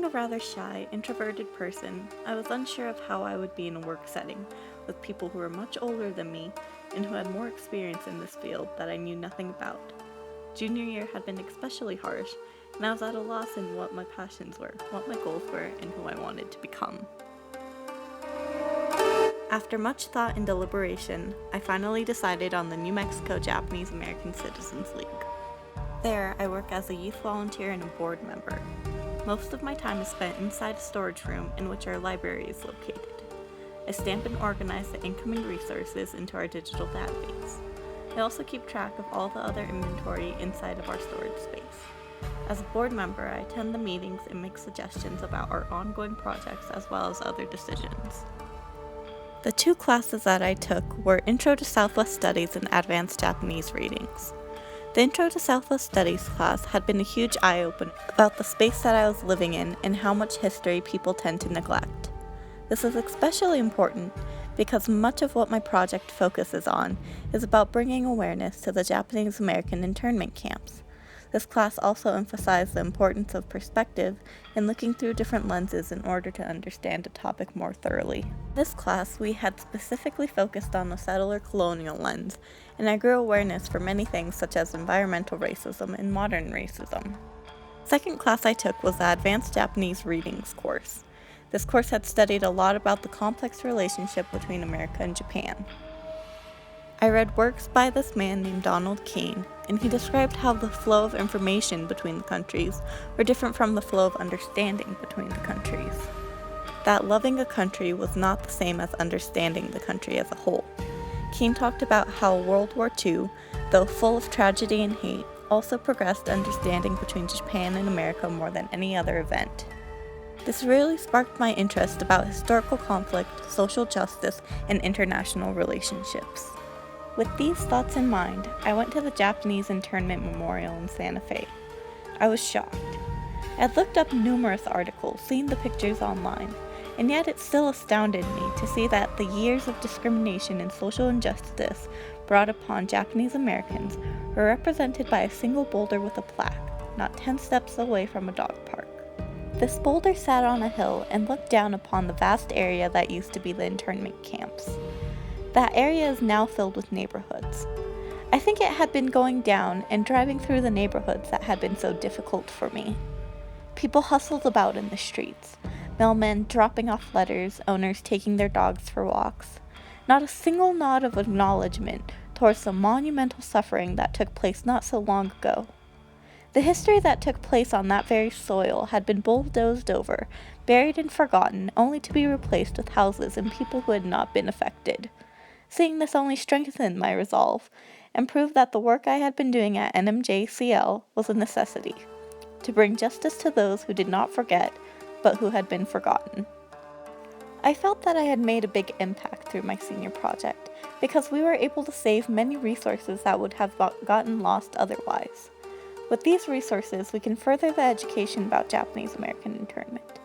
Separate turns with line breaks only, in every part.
a rather shy, introverted person, I was unsure of how I would be in a work setting with people who were much older than me and who had more experience in this field that I knew nothing about. Junior year had been especially harsh, and I was at a loss in what my passions were, what my goals were, and who I wanted to become. After much thought and deliberation, I finally decided on the New Mexico Japanese American Citizens League. There, I work as a youth volunteer and a board member. Most of my time is spent inside a storage room in which our library is located. I stamp and organize the incoming resources into our digital database. I also keep track of all the other inventory inside of our storage space. As a board member, I attend the meetings and make suggestions about our ongoing projects as well as other decisions. The two classes that I took were Intro to Southwest Studies and Advanced Japanese Readings. The Intro to Southwest Studies class had been a huge eye-opener about the space that I was living in and how much history people tend to neglect. This is especially important because much of what my project focuses on is about bringing awareness to the Japanese American internment camps. This class also emphasized the importance of perspective and looking through different lenses in order to understand a topic more thoroughly. In this class, we had specifically focused on the settler colonial lens, and I grew awareness for many things such as environmental racism and modern racism. The second class I took was the Advanced Japanese Readings course. This course had studied a lot about the complex relationship between America and Japan. I read works by this man named Donald Kane, and he described how the flow of information between the countries were different from the flow of understanding between the countries. That loving a country was not the same as understanding the country as a whole. Kane talked about how World War II, though full of tragedy and hate, also progressed understanding between Japan and America more than any other event. This really sparked my interest about historical conflict, social justice, and international relationships. With these thoughts in mind, I went to the Japanese Internment Memorial in Santa Fe. I was shocked. I had looked up numerous articles, seen the pictures online, and yet it still astounded me to see that the years of discrimination and social injustice brought upon Japanese Americans were represented by a single boulder with a plaque, not 10 steps away from a dog park. This boulder sat on a hill and looked down upon the vast area that used to be the internment camps. That area is now filled with neighborhoods. I think it had been going down and driving through the neighborhoods that had been so difficult for me. People hustled about in the streets, mailmen dropping off letters, owners taking their dogs for walks. Not a single nod of acknowledgement towards the monumental suffering that took place not so long ago. The history that took place on that very soil had been bulldozed over, buried and forgotten, only to be replaced with houses and people who had not been affected. Seeing this only strengthened my resolve, and proved that the work I had been doing at NMJCL was a necessity, to bring justice to those who did not forget, but who had been forgotten. I felt that I had made a big impact through my senior project, because we were able to save many resources that would have gotten lost otherwise. With these resources, we can further the education about Japanese American internment.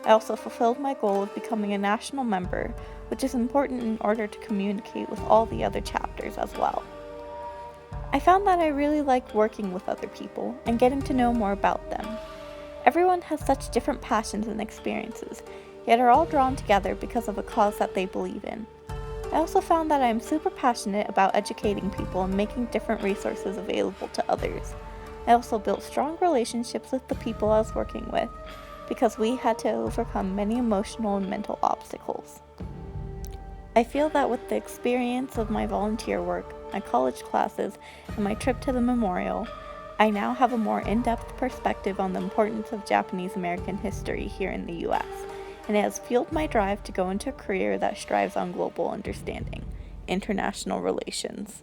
I also fulfilled my goal of becoming a national member, which is important in order to communicate with all the other chapters as well. I found that I really liked working with other people and getting to know more about them. Everyone has such different passions and experiences, yet are all drawn together because of a cause that they believe in. I also found that I am super passionate about educating people and making different resources available to others. I also built strong relationships with the people I was working with, because we had to overcome many emotional and mental obstacles. I feel that with the experience of my volunteer work, my college classes, and my trip to the memorial, I now have a more in-depth perspective on the importance of Japanese American history here in the US, and it has fueled my drive to go into a career that strives on global understanding, international relations.